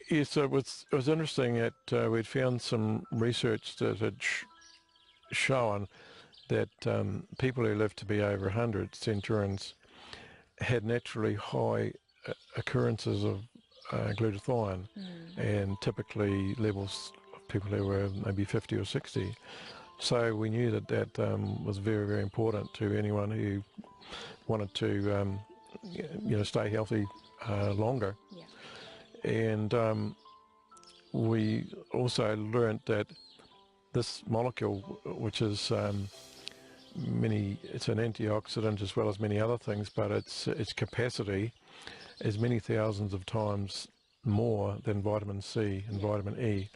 Yes, it was interesting that we'd found some research that had shown that people who lived to be over 100, centurions, had naturally high occurrences of glutathione, and typically levels of people who were maybe 50 or 60. So we knew that that was very, very important to anyone who wanted to stay healthy longer. Yeah. And we also learnt that this molecule, which is it's an antioxidant as well as many other things, but its capacity is many thousands of times more than vitamin C and vitamin E.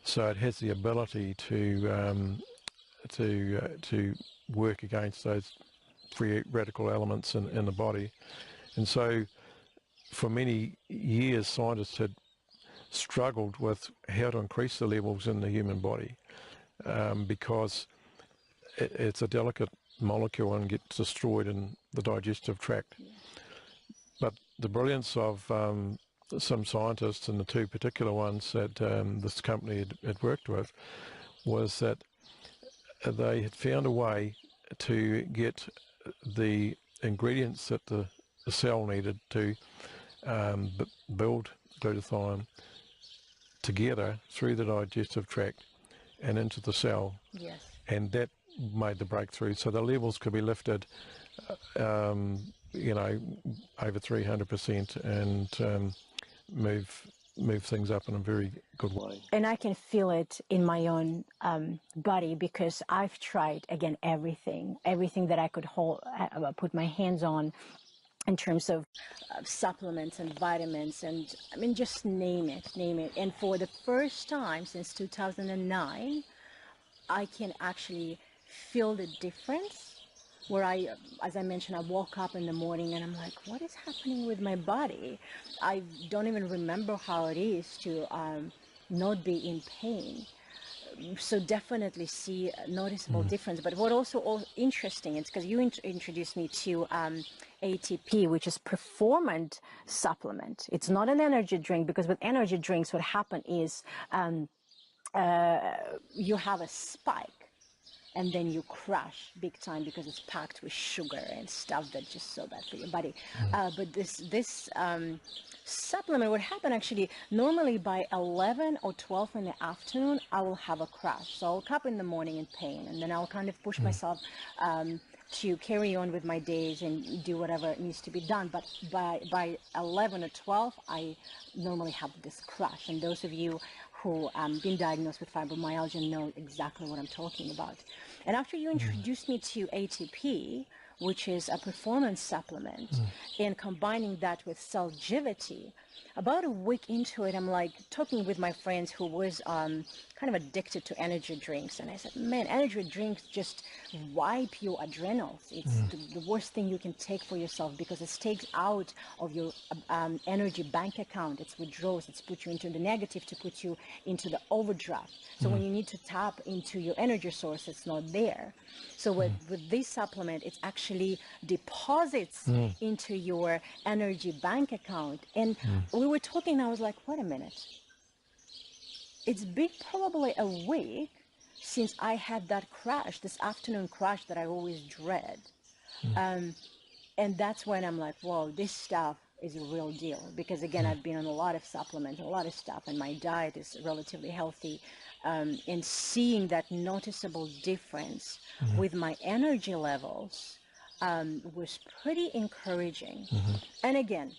So it has the ability to work against those free radical elements in the body. And so for many years, scientists had struggled with how to increase the levels in the human body because it's a delicate molecule and gets destroyed in the digestive tract. But the brilliance of some scientists, and the two particular ones that this company had worked with, was that they had found a way to get the ingredients that the cell needed to build glutathione together through the digestive tract and into the cell. Yes. And that made the breakthrough. So the levels could be lifted, over 300% and move things up in a very good way. And I can feel it in my own body, because I've tried, again, everything that I could put my hands on in terms of supplements and vitamins, and I mean, just name it. And for the first time since 2009, I can actually feel the difference. Where as I mentioned, I woke up in the morning and I'm like, what is happening with my body? I don't even remember how it is to not be in pain. So definitely see a noticeable difference. But what also interesting is because you introduced me to ATP, which is performance supplement. It's not an energy drink, because with energy drinks, what happens is you have a spike, and then you crash big time because it's packed with sugar and stuff that's just so bad for your body. But this supplement would happen actually normally by 11 or 12 in the afternoon. I will have a crash. So I'll wake up in the morning in pain, and then I'll kind of push myself to carry on with my days and do whatever needs to be done. But by 11 or 12, I normally have this crash. And those of you who been diagnosed with fibromyalgia know exactly what I'm talking about. And after you introduced me to ATP, which is a performance supplement, and combining that with Celgivity, about a week into it, I'm like talking with my friends who was kind of addicted to energy drinks, and I said, man, energy drinks just wipe your adrenals. It's the worst thing you can take for yourself, because it takes out of your energy bank account. It withdraws, it's put you into the negative to put you into the overdraft. So when you need to tap into your energy source, it's not there. So with this supplement, it actually deposits into your energy bank account. And we were talking, and I was like, wait a minute. It's been probably a week since I had that crash, this afternoon crash that I always dread. And that's when I'm like, whoa, this stuff is a real deal. Because again, I've been on a lot of supplements, a lot of stuff, and my diet is relatively healthy. And seeing that noticeable difference with my energy levels was pretty encouraging. And again,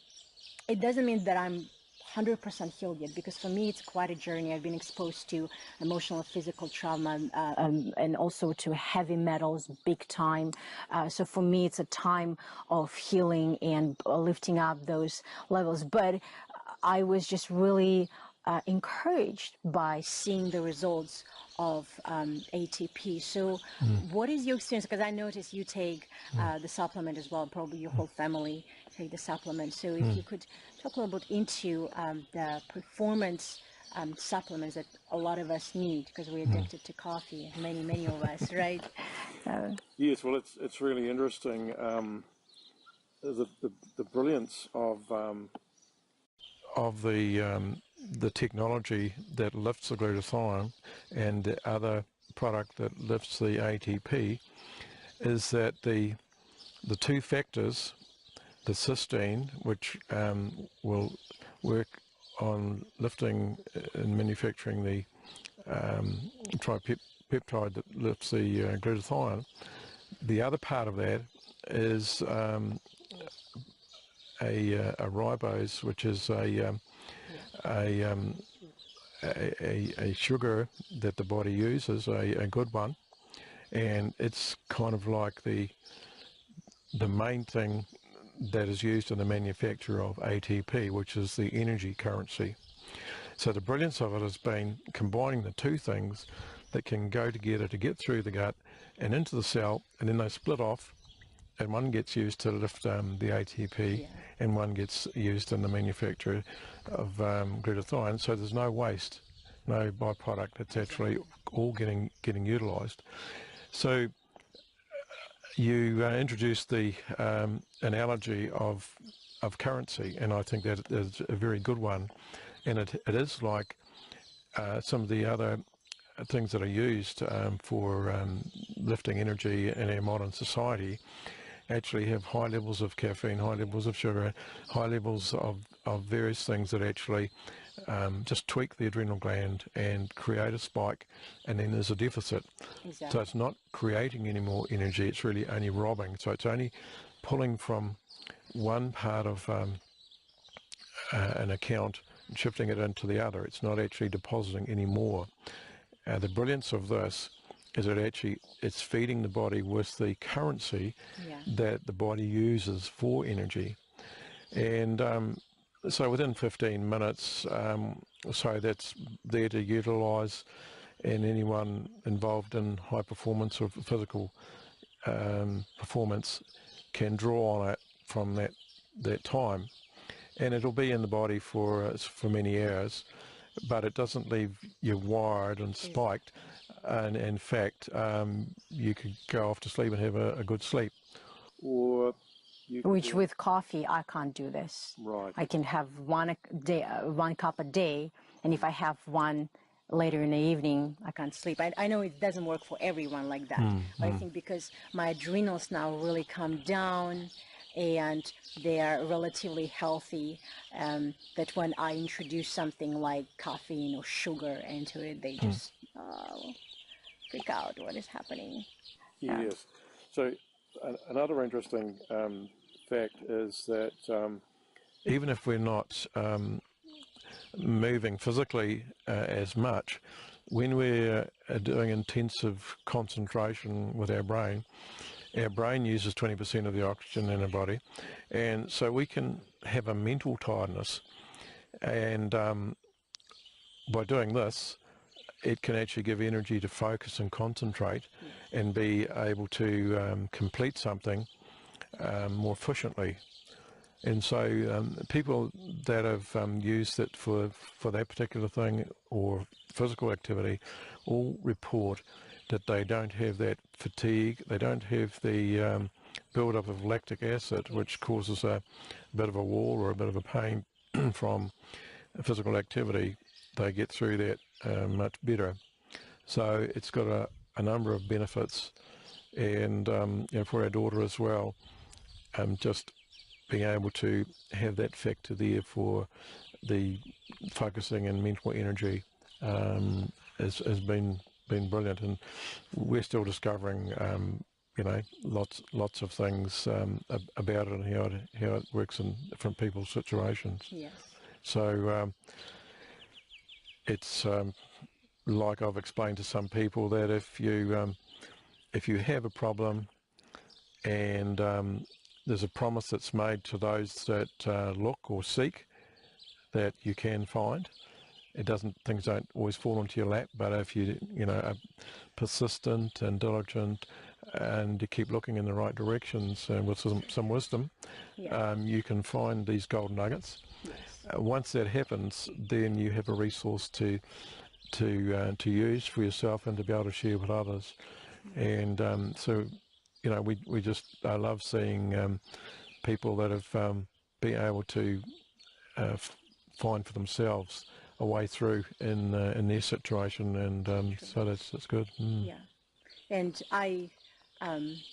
it doesn't mean that I'm 100% healed yet, because for me it's quite a journey. I've been exposed to emotional and physical trauma, and also to heavy metals big time. So for me it's a time of healing and lifting up those levels. But I was just really encouraged by seeing the results of ATP. So what is your experience? Because I noticed you take the supplement as well, probably your whole family take the supplement. So if you could talk a little bit into the performance supplements that a lot of us need, because we're addicted to coffee, many of us, right? Yes, well, it's really interesting. The brilliance of the the technology that lifts the glutathione and the other product that lifts the ATP is that the two factors, the cysteine, which will work on lifting and manufacturing the tripeptide that lifts the glutathione, the other part of that is a ribose, which is a sugar that the body uses, a good one, and it's kind of like the main thing that is used in the manufacture of ATP, which is the energy currency. So the brilliance of it has been combining the two things that can go together to get through the gut and into the cell, and then they split off, and one gets used to lift the ATP, and one gets used in the manufacture of glutathione. So there's no waste, no byproduct. It's actually all getting utilised. So you introduced the analogy of currency, and I think that is a very good one. And it is like some of the other things that are used for lifting energy in our modern society actually have high levels of caffeine, high levels of sugar, high levels of various things that actually just tweak the adrenal gland and create a spike, and then there's a deficit. Exactly. So it's not creating any more energy, it's really only robbing. So it's only pulling from one part of an account and shifting it into the other. It's not actually depositing any more. The brilliance of this is that actually it's feeding the body with the currency that the body uses for energy. And so within 15 minutes, so that's there to utilise, and anyone involved in high performance or physical performance can draw on it from that time. And it'll be in the body for many hours, but it doesn't leave you wired and spiked. And in fact, you could go off to sleep and have a good sleep. Or which with coffee, I can't do this. Right. I can have one cup a day, and if I have one later in the evening, I can't sleep. I know it doesn't work for everyone like that, but I think because my adrenals now really come down and they are relatively healthy, that when I introduce something like caffeine or sugar into it, they just freak out. What is happening? Yes. So another interesting fact is that even if we're not moving physically as much, when we're doing intensive concentration with our brain uses 20% of the oxygen in our body, and so we can have a mental tiredness, and by doing this, it can actually give energy to focus and concentrate and be able to complete something more efficiently. And so people that have used it for that particular thing or physical activity all report that they don't have that fatigue, they don't have the build-up of lactic acid, which causes a bit of a wall or a bit of a pain from physical activity. They get through that much better. So it's got a number of benefits, and for our daughter as well, just being able to have that factor there for the focusing and mental energy has been brilliant, and we're still discovering lots of things about it and how it works in different people's situations. Yes. So it's like I've explained to some people that if you have a problem and there's a promise that's made to those that look or seek that you can find. Things don't always fall into your lap, but if you are persistent and diligent and you keep looking in the right directions and with some wisdom, you can find these golden nuggets. Yes. Once that happens, then you have a resource to use for yourself and to be able to share with others. And so I love seeing people that have been able to find for themselves a way through in their situation, and so that's good. Yeah, and I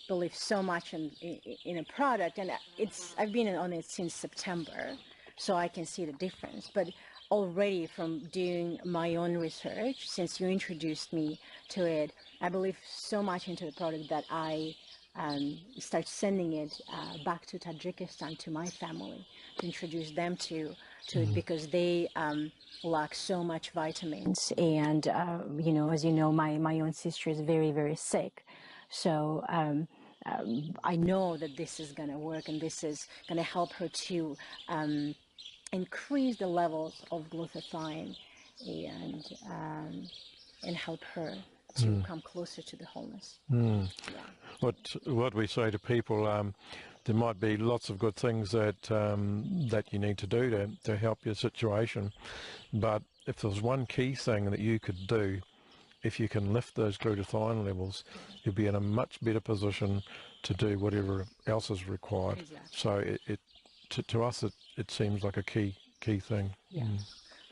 believe so much in a product, and I've been on it since September, so I can see the difference. But already from doing my own research, since you introduced me to it, I believe so much into the product that I start sending it back to Tajikistan to my family to introduce them to it, because they lack so much vitamins, and as you know, my own sister is very, very sick, so I know that this is going to work, and this is going to help her to increase the levels of glutathione, and help her to come closer to the wholeness. Yeah. What we say to people, there might be lots of good things that that you need to do to help your situation, but if there's one key thing that you could do, if you can lift those glutathione levels, you'll be in a much better position to do whatever else is required. Exactly. So to us it seems like a key thing. Yeah.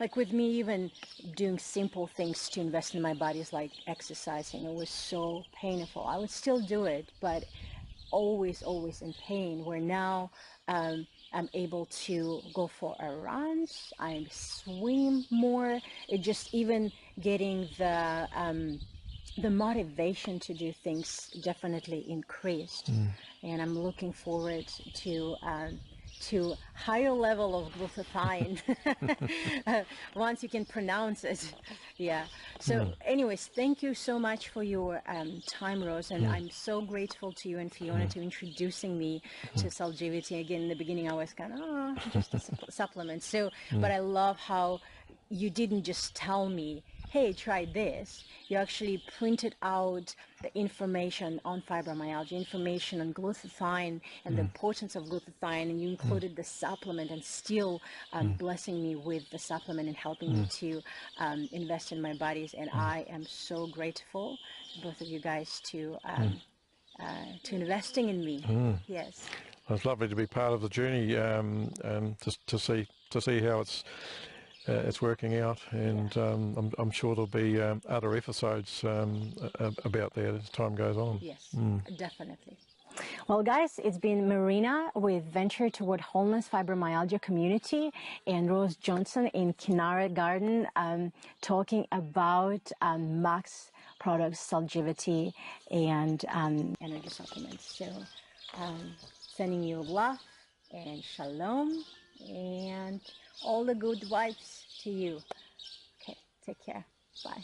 Like with me, even doing simple things to invest in my body, is like exercising. It was so painful. I would still do it, but always in pain. Where now I'm able to go for a run, I swim more. It just even getting the motivation to do things definitely increased, and I'm looking forward to higher level of glutathione once you can pronounce it. Yeah. So anyways, thank you so much for your time, Rose, and I'm so grateful to you and Fiona to introducing me to Salgivity. Again, in the beginning I was kind of just a supplement, so but I love how you didn't just tell me, hey, try this. You actually printed out the information on fibromyalgia, information on glutathione and the importance of glutathione, and you included the supplement, and still blessing me with the supplement and helping me to invest in my bodies. And I am so grateful, both of you guys, to investing in me. Yes. It's lovely to be part of the journey, to see how it's working out, and I'm sure there'll be other episodes about that as time goes on. Yes, definitely. Well, guys, it's been Marina with Venture Toward Wholeness Fibromyalgia Community, and Rose Johnson in Kinara Garden, talking about Max products, Salgivity, and energy supplements. So sending you love and shalom and all the good vibes to you. Okay, take care. Bye.